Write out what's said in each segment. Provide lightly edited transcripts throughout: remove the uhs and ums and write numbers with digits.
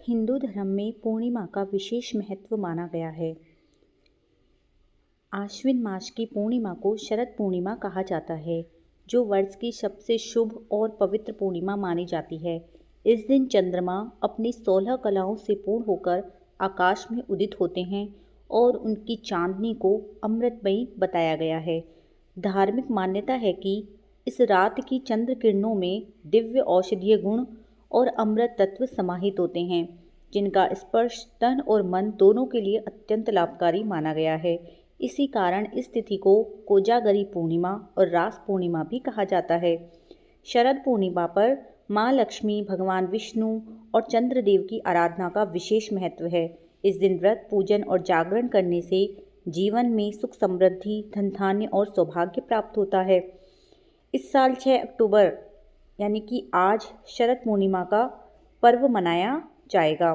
हिंदू धर्म में पूर्णिमा का विशेष महत्व माना गया है। आश्विन मास की पूर्णिमा को शरद पूर्णिमा कहा जाता है, जो वर्ष की सबसे शुभ और पवित्र पूर्णिमा मानी जाती है। इस दिन चंद्रमा अपनी 16 कलाओं से पूर्ण होकर आकाश में उदित होते हैं और उनकी चांदनी को अमृतमयी बताया गया है। धार्मिक मान्यता है कि इस रात की चंद्र किरणों में दिव्य औषधीय गुण और अमृत तत्व समाहित होते हैं, जिनका स्पर्श तन और मन दोनों के लिए अत्यंत लाभकारी माना गया है। इसी कारण इस तिथि को कोजागरी पूर्णिमा और रास पूर्णिमा भी कहा जाता है। शरद पूर्णिमा पर माँ लक्ष्मी, भगवान विष्णु और चंद्रदेव की आराधना का विशेष महत्व है। इस दिन व्रत, पूजन और जागरण करने से जीवन में सुख, समृद्धि, धन धान्य और सौभाग्य प्राप्त होता है। इस साल 6 अक्टूबर यानी कि आज शरद पूर्णिमा का पर्व मनाया जाएगा।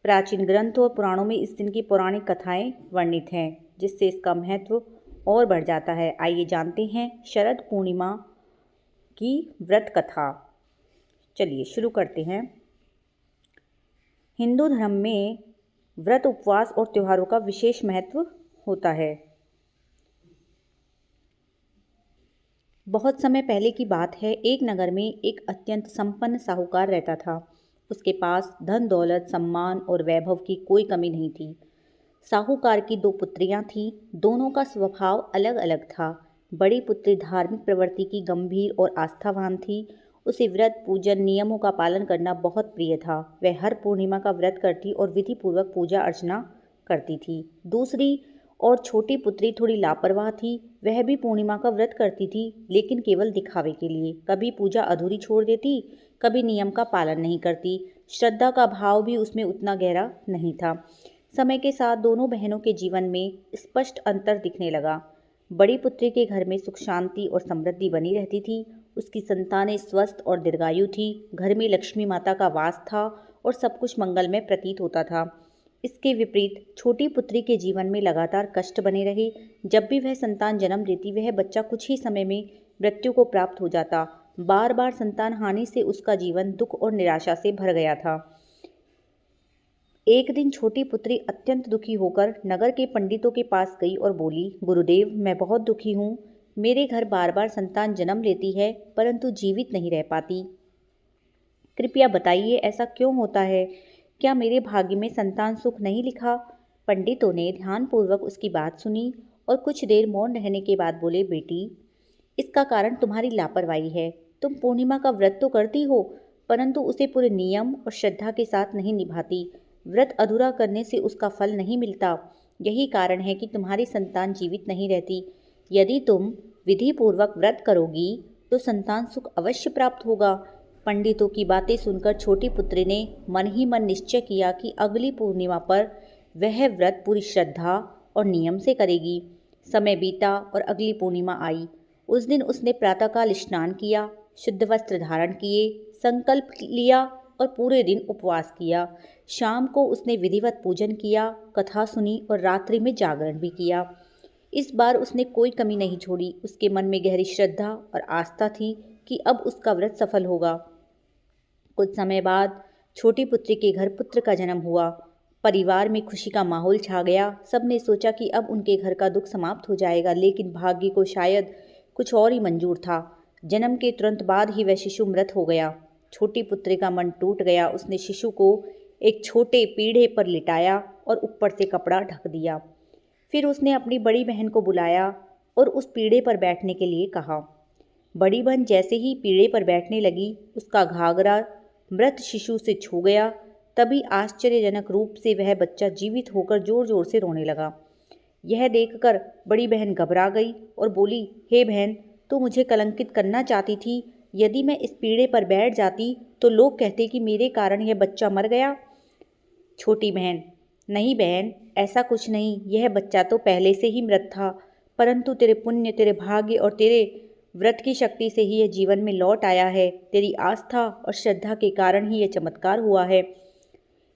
प्राचीन ग्रंथों और पुराणों में इस दिन की पौराणिक कथाएं वर्णित हैं, जिससे इसका महत्व और बढ़ जाता है। आइए जानते हैं शरद पूर्णिमा की व्रत कथा। चलिए शुरू करते हैं। हिंदू धर्म में व्रत, उपवास और त्योहारों का विशेष महत्व होता है। बहुत समय पहले की बात है, एक नगर में एक अत्यंत संपन्न साहूकार रहता था। उसके पास धन दौलत, सम्मान और वैभव की कोई कमी नहीं थी। साहूकार की 2 पुत्रियां थीं। दोनों का स्वभाव अलग अलग था। बड़ी पुत्री धार्मिक प्रवृत्ति की गंभीर और आस्थावान थी। उसे व्रत, पूजन, नियमों का पालन करना बहुत प्रिय था। वह हर पूर्णिमा का व्रत करती और विधि पूर्वक पूजा अर्चना करती थी। दूसरी और छोटी पुत्री थोड़ी लापरवाह थी। वह भी पूर्णिमा का व्रत करती थी, लेकिन केवल दिखावे के लिए। कभी पूजा अधूरी छोड़ देती, कभी नियम का पालन नहीं करती। श्रद्धा का भाव भी उसमें उतना गहरा नहीं था। समय के साथ दोनों बहनों के जीवन में स्पष्ट अंतर दिखने लगा। बड़ी पुत्री के घर में सुख, शांति और समृद्धि बनी रहती थी। उसकी संतानें स्वस्थ और दीर्घायु थी। घर में लक्ष्मी माता का वास था और सब कुछ मंगलमय प्रतीत होता था। इसके विपरीत छोटी पुत्री के जीवन में लगातार कष्ट बने रहे। जब भी वह संतान जन्म देती, वह बच्चा कुछ ही समय में मृत्यु को प्राप्त हो जाता। बार बार संतान हानि से उसका जीवन दुख और निराशा से भर गया था। एक दिन छोटी पुत्री अत्यंत दुखी होकर नगर के पंडितों के पास गई और बोली, गुरुदेव, मैं बहुत दुखी हूँ। मेरे घर बार बार संतान जन्म लेती है, परंतु जीवित नहीं रह पाती। कृपया बताइए, ऐसा क्यों होता है? क्या मेरे भाग्य में संतान सुख नहीं लिखा? पंडितों ने ध्यानपूर्वक उसकी बात सुनी और कुछ देर मौन रहने के बाद बोले, बेटी, इसका कारण तुम्हारी लापरवाही है। तुम पूर्णिमा का व्रत तो करती हो, परंतु उसे पूरे नियम और श्रद्धा के साथ नहीं निभाती। व्रत अधूरा करने से उसका फल नहीं मिलता। यही कारण है कि तुम्हारी संतान जीवित नहीं रहती। यदि तुम विधि पूर्वक व्रत करोगी तो संतान सुख अवश्य प्राप्त होगा। पंडितों की बातें सुनकर छोटी पुत्री ने मन ही मन निश्चय किया कि अगली पूर्णिमा पर वह व्रत पूरी श्रद्धा और नियम से करेगी। समय बीता और अगली पूर्णिमा आई। उस दिन उसने प्रातःकाल स्नान किया, शुद्ध वस्त्र धारण किए, संकल्प लिया और पूरे दिन उपवास किया। शाम को उसने विधिवत पूजन किया, कथा सुनी और रात्रि में जागरण भी किया। इस बार उसने कोई कमी नहीं छोड़ी। उसके मन में गहरी श्रद्धा और आस्था थी कि अब उसका व्रत सफल होगा। कुछ समय बाद छोटी पुत्री के घर पुत्र का जन्म हुआ। परिवार में खुशी का माहौल छा गया। सबने सोचा कि अब उनके घर का दुख समाप्त हो जाएगा, लेकिन भाग्य को शायद कुछ और ही मंजूर था। जन्म के तुरंत बाद ही वह शिशु मृत हो गया। छोटी पुत्री का मन टूट गया। उसने शिशु को एक छोटे पीढ़े पर लिटाया और ऊपर से कपड़ा ढक दिया। फिर उसने अपनी बड़ी बहन को बुलाया और उस पीढ़े पर बैठने के लिए कहा। बड़ी बहन जैसे ही पीढ़े पर बैठने लगी, उसका घाघरा मृत शिशु से छू गया। तभी आश्चर्यजनक रूप से वह बच्चा जीवित होकर जोर जोर से रोने लगा। यह देखकर बड़ी बहन घबरा गई और बोली, हे बहन, तू मुझे कलंकित करना चाहती थी। यदि मैं इस पीढ़े पर बैठ जाती तो लोग कहते कि मेरे कारण यह बच्चा मर गया। छोटी बहन, नहीं बहन, ऐसा कुछ नहीं। यह बच्चा तो पहले से ही मृत था, परंतु तेरे पुण्य, तेरे भाग्य और तेरे व्रत की शक्ति से ही यह जीवन में लौट आया है। तेरी आस्था और श्रद्धा के कारण ही यह चमत्कार हुआ है।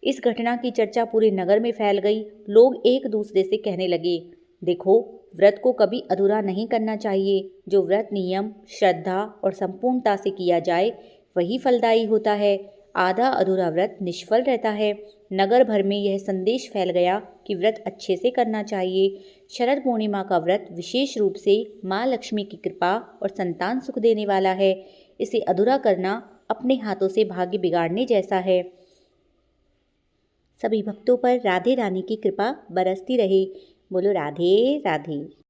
इस घटना की चर्चा पूरे नगर में फैल गई। लोग एक दूसरे से कहने लगे, देखो, व्रत को कभी अधूरा नहीं करना चाहिए। जो व्रत नियम, श्रद्धा और संपूर्णता से किया जाए, वही फलदायी होता है। आधा अधूरा व्रत निष्फल रहता है। नगर भर में यह संदेश फैल गया कि व्रत अच्छे से करना चाहिए। शरद पूर्णिमा का व्रत विशेष रूप से माँ लक्ष्मी की कृपा और संतान सुख देने वाला है। इसे अधूरा करना अपने हाथों से भाग्य बिगाड़ने जैसा है। सभी भक्तों पर राधे रानी की कृपा बरसती रहे। बोलो राधे राधे।